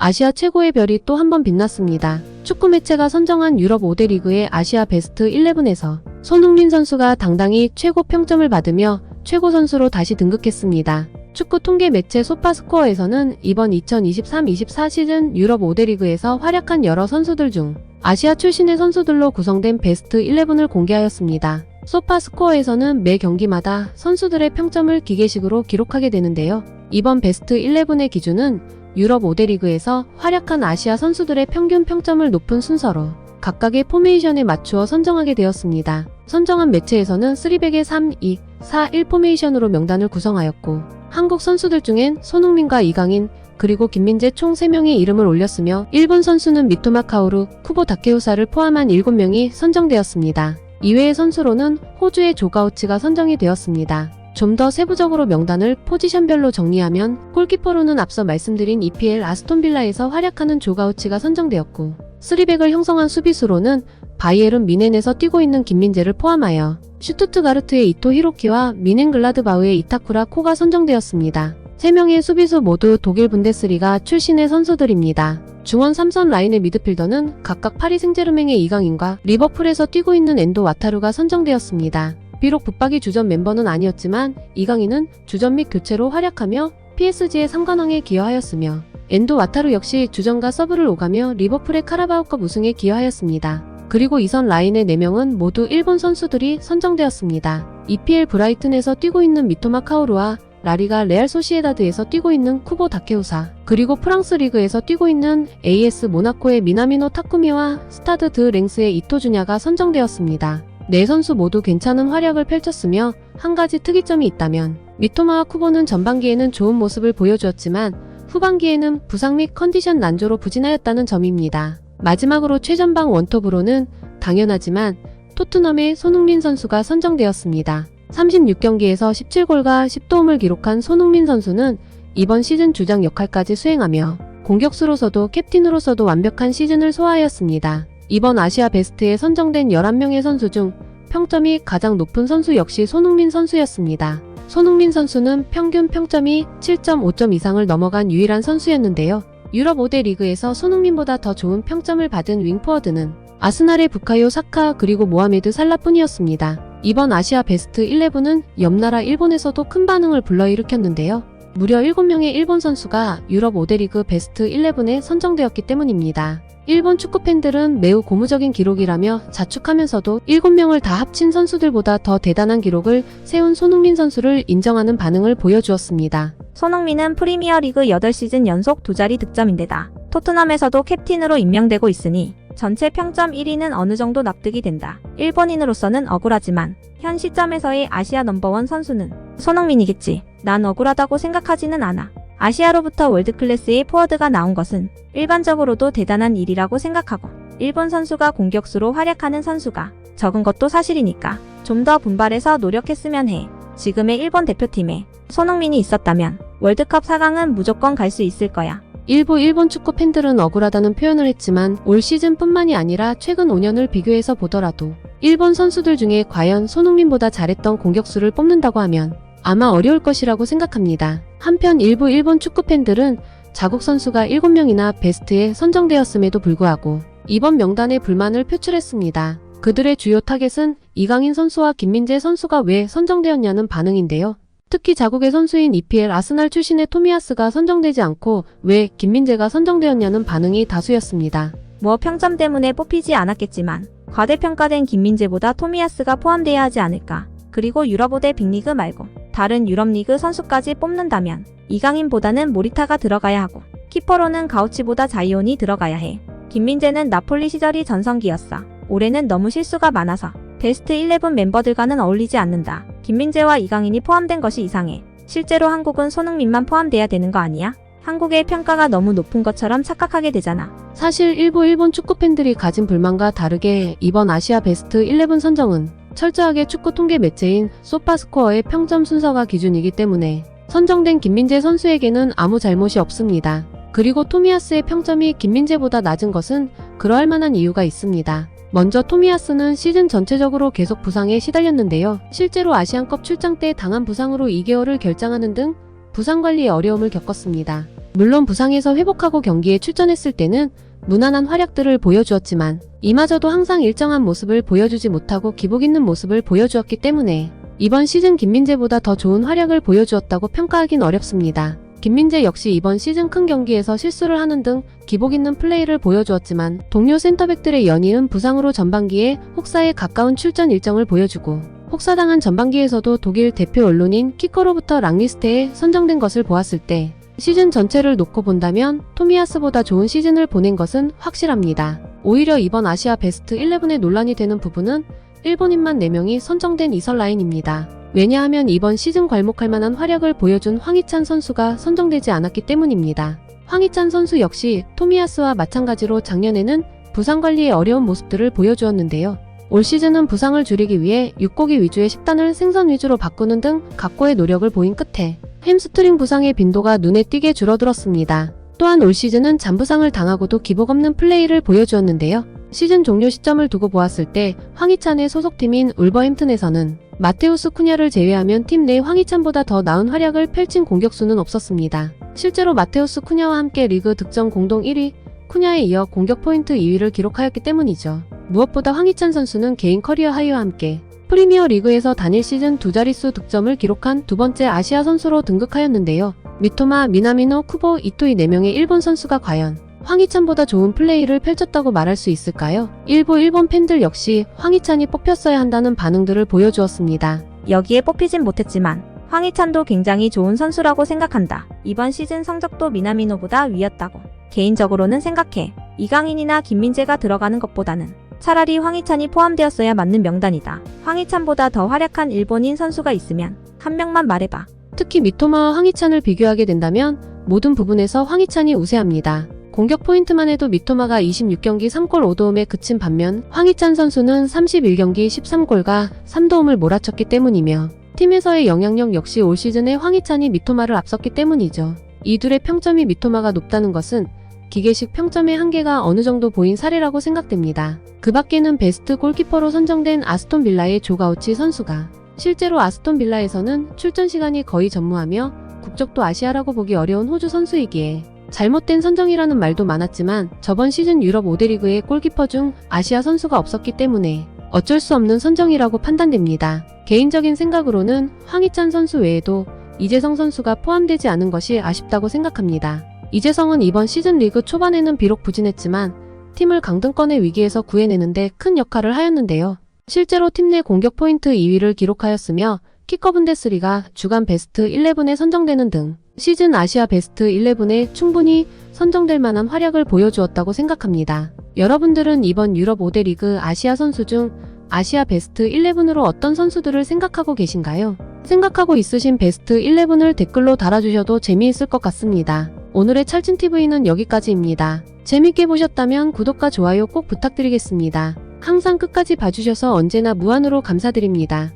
아시아 최고의 별이 또 한 번 빛났습니다. 축구 매체가 선정한 유럽 5대 리그의 아시아 베스트 11에서 손흥민 선수가 당당히 최고 평점을 받으며 최고 선수로 다시 등극했습니다. 축구 통계 매체 소파스코어에서는 이번 2023-24 시즌 유럽 5대 리그에서 활약한 여러 선수들 중 아시아 출신의 선수들로 구성된 베스트 11을 공개하였습니다. 소파스코어에서는 매 경기마다 선수들의 평점을 기계식으로 기록하게 되는데요. 이번 베스트 11의 기준은 유럽 5대 리그에서 활약한 아시아 선수들의 평균 평점을 높은 순서로 각각의 포메이션에 맞추어 선정하게 되었습니다. 선정한 매체에서는 3백의 3-2-4-1 포메이션으로 명단을 구성하였고 한국 선수들 중엔 손흥민과 이강인 그리고 김민재 총 3명의 이름을 올렸으며 일본 선수는 미토마 카오루, 쿠보 다케우사를 포함한 7명이 선정되었습니다. 이외의 선수로는 호주의 조가우치가 선정이 되었습니다. 좀 더 세부적으로 명단을 포지션별로 정리하면 골키퍼로는 앞서 말씀드린 EPL 아스톤빌라에서 활약하는 조가우치가 선정되었고 3백을 형성한 수비수로는 바이에른 미넨에서 뛰고 있는 김민재를 포함하여 슈투트가르트의 이토 히로키와 미넨글라드바흐의 이타쿠라 코가 선정되었습니다. 3명의 수비수 모두 독일 분데스리가 출신의 선수들입니다. 중원 3선 라인의 미드필더는 각각 파리 생제르맹의 이강인과 리버풀에서 뛰고 있는 엔도 와타루가 선정되었습니다. 비록 붙박이 주전 멤버는 아니었지만 이강인은 주전 및 교체로 활약하며 PSG의 3관왕에 기여하였으며 엔도 와타루 역시 주전과 서브를 오가며 리버풀의 카라바오컵 우승에 기여하였습니다. 그리고 이선 라인의 4명은 모두 일본 선수들이 선정되었습니다. EPL 브라이튼에서 뛰고 있는 미토마 카오루와 라리가 레알 소시에다드에서 뛰고 있는 쿠보 다케우사, 그리고 프랑스 리그에서 뛰고 있는 AS 모나코의 미나미노 타쿠미와 스타드 드 랭스의 이토 주냐가 선정되었습니다. 4선수 모두 괜찮은 활약을 펼쳤으며 한 가지 특이점이 있다면 미토마와 쿠보는 전반기에는 좋은 모습을 보여주었지만 후반기에는 부상 및 컨디션 난조로 부진하였다는 점입니다. 마지막으로 최전방 원톱으로는 당연하지만 토트넘의 손흥민 선수가 선정되었습니다. 36경기에서 17골과 10도움을 기록한 손흥민 선수는 이번 시즌 주장 역할까지 수행하며 공격수로서도 캡틴으로서도 완벽한 시즌을 소화하였습니다. 이번 아시아 베스트에 선정된 11명의 선수 중 평점이 가장 높은 선수 역시 손흥민 선수였습니다. 손흥민 선수는 평균 평점이 7.5점 이상을 넘어간 유일한 선수였는데요. 유럽 5대 리그에서 손흥민보다 더 좋은 평점을 받은 윙포워드는 아스날의 부카요 사카 그리고 모하메드 살라뿐이었습니다. 이번 아시아 베스트 11은 옆나라 일본에서도 큰 반응을 불러일으켰는데요. 무려 7명의 일본 선수가 유럽 5대 리그 베스트 11에 선정되었기 때문입니다. 일본 축구 팬들은 매우 고무적인 기록이라며 자축하면서도 7명을 다 합친 선수들보다 더 대단한 기록을 세운 손흥민 선수를 인정하는 반응을 보여주었습니다. 손흥민은 프리미어리그 8시즌 연속 2자리 득점인데다 토트넘에서도 캡틴으로 임명되고 있으니 전체 평점 1위는 어느 정도 납득이 된다. 일본인으로서는 억울하지만 현 시점에서의 아시아 넘버원 선수는 손흥민이겠지. 난 억울하다고 생각하지는 않아. 아시아로부터 월드클래스의 포워드가 나온 것은 일반적으로도 대단한 일이라고 생각하고 일본 선수가 공격수로 활약하는 선수가 적은 것도 사실이니까 좀 더 분발해서 노력했으면 해. 지금의 일본 대표팀에 손흥민이 있었다면 월드컵 4강은 무조건 갈 수 있을 거야. 일부 일본 축구 팬들은 억울하다는 표현을 했지만 올 시즌뿐만이 아니라 최근 5년을 비교해서 보더라도 일본 선수들 중에 과연 손흥민보다 잘했던 공격수를 뽑는다고 하면 아마 어려울 것이라고 생각합니다. 한편 일부 일본 축구 팬들은 자국 선수가 7명이나 베스트에 선정되었음에도 불구하고 이번 명단에 불만을 표출했습니다. 그들의 주요 타겟은 이강인 선수와 김민재 선수가 왜 선정되었냐는 반응인데요. 특히 자국의 선수인 EPL 아스날 출신의 토미야스가 선정되지 않고 왜 김민재가 선정되었냐는 반응이 다수였습니다. 뭐 평점 때문에 뽑히지 않았겠지만 과대평가된 김민재보다 토미야스가 포함돼야 하지 않을까. 그리고 유럽 5대 빅리그 말고 다른 유럽 리그 선수까지 뽑는다면 이강인보다는 모리타가 들어가야 하고 키퍼로는 가우치보다 자이온이 들어가야 해. 김민재는 나폴리 시절이 전성기였어. 올해는 너무 실수가 많아서 베스트 11 멤버들과는 어울리지 않는다. 김민재와 이강인이 포함된 것이 이상해. 실제로 한국은 손흥민만 포함돼야 되는 거 아니야? 한국의 평가가 너무 높은 것처럼 착각하게 되잖아. 사실 일부 일본 축구 팬들이 가진 불만과 다르게 이번 아시아 베스트 11 선정은 철저하게 축구 통계 매체인 소파스코어의 평점 순서가 기준이기 때문에 선정된 김민재 선수에게는 아무 잘못이 없습니다. 그리고 토미야스의 평점이 김민재보다 낮은 것은 그러할 만한 이유가 있습니다. 먼저 토미야스는 시즌 전체적으로 계속 부상에 시달렸는데요. 실제로 아시안컵 출장 때 당한 부상으로 2개월을 결장하는 등 부상 관리에 어려움을 겪었습니다. 물론 부상에서 회복하고 경기에 출전했을 때는 무난한 활약들을 보여주었지만 이마저도 항상 일정한 모습을 보여주지 못하고 기복 있는 모습을 보여주었기 때문에 이번 시즌 김민재보다 더 좋은 활약을 보여주었다고 평가하긴 어렵습니다. 김민재 역시 이번 시즌 큰 경기에서 실수를 하는 등 기복 있는 플레이를 보여주었지만 동료 센터백들의 연이은 부상으로 전반기에 혹사에 가까운 출전 일정을 보여주고 혹사당한 전반기에서도 독일 대표 언론인 키커로부터 락리스트에 선정된 것을 보았을 때 시즌 전체를 놓고 본다면 토미야스보다 좋은 시즌을 보낸 것은 확실합니다. 오히려 이번 아시아 베스트 11에 논란이 되는 부분은 일본인만 4명이 선정된 이설 라인입니다. 왜냐하면 이번 시즌 괄목할 만한 활약을 보여준 황희찬 선수가 선정되지 않았기 때문입니다. 황희찬 선수 역시 토미야스와 마찬가지로 작년에는 부상 관리에 어려운 모습들을 보여주었는데요. 올 시즌은 부상을 줄이기 위해 육고기 위주의 식단을 생선 위주로 바꾸는 등 각고의 노력을 보인 끝에 햄스트링 부상의 빈도가 눈에 띄게 줄어들었습니다. 또한 올 시즌은 잔부상을 당하고도 기복 없는 플레이를 보여주었는데요. 시즌 종료 시점을 두고 보았을 때 황희찬의 소속팀인 울버햄튼에서는 마테우스 쿠냐를 제외하면 팀 내 황희찬보다 더 나은 활약을 펼친 공격수는 없었습니다. 실제로 마테우스 쿠냐와 함께 리그 득점 공동 1위, 쿠냐에 이어 공격 포인트 2위를 기록하였기 때문이죠. 무엇보다 황희찬 선수는 개인 커리어 하이와 함께 프리미어 리그에서 단일 시즌 2자릿수 득점을 기록한 두 번째 아시아 선수로 등극하였는데요. 미토마, 미나미노, 쿠보, 이토이 4명의 일본 선수가 과연 황희찬보다 좋은 플레이를 펼쳤다고 말할 수 있을까요? 일부 일본 팬들 역시 황희찬이 뽑혔어야 한다는 반응들을 보여주었습니다. 여기에 뽑히진 못했지만 황희찬도 굉장히 좋은 선수라고 생각한다. 이번 시즌 성적도 미나미노보다 위였다고 개인적으로는 생각해. 이강인이나 김민재가 들어가는 것보다는 차라리 황희찬이 포함되었어야 맞는 명단이다. 황희찬보다 더 활약한 일본인 선수가 있으면 한 명만 말해봐. 특히 미토마와 황희찬을 비교하게 된다면 모든 부분에서 황희찬이 우세합니다. 공격 포인트만 해도 미토마가 26경기 3골 5도움에 그친 반면 황희찬 선수는 31경기 13골과 3도움을 몰아쳤기 때문이며 팀에서의 영향력 역시 올 시즌에 황희찬이 미토마를 앞섰기 때문이죠. 이 둘의 평점이 미토마가 높다는 것은 기계식 평점의 한계가 어느 정도 보인 사례라고 생각됩니다. 그 밖에는 베스트 골키퍼로 선정된 아스톤 빌라의 조가우치 선수가 실제로 아스톤 빌라에서는 출전 시간이 거의 전무하며 국적도 아시아라고 보기 어려운 호주 선수이기에 잘못된 선정이라는 말도 많았지만 저번 시즌 유럽 5대 리그의 골키퍼 중 아시아 선수가 없었기 때문에 어쩔 수 없는 선정이라고 판단됩니다. 개인적인 생각으로는 황희찬 선수 외에도 이재성 선수가 포함되지 않은 것이 아쉽다고 생각합니다. 이재성은 이번 시즌 리그 초반에는 비록 부진했지만 팀을 강등권의 위기에서 구해내는데 큰 역할을 하였는데요. 실제로 팀 내 공격 포인트 2위를 기록하였으며 키커 분데스리가 주간 베스트 11에 선정되는 등 시즌 아시아 베스트 11에 충분히 선정될 만한 활약을 보여주었다고 생각합니다. 여러분들은 이번 유럽 5대 리그 아시아 선수 중 아시아 베스트 11으로 어떤 선수들을 생각하고 계신가요? 생각하고 있으신 베스트 11을 댓글로 달아주셔도 재미있을 것 같습니다. 오늘의 찰진TV는 여기까지입니다. 재밌게 보셨다면 구독과 좋아요 꼭 부탁드리겠습니다. 항상 끝까지 봐주셔서 언제나 무한으로 감사드립니다.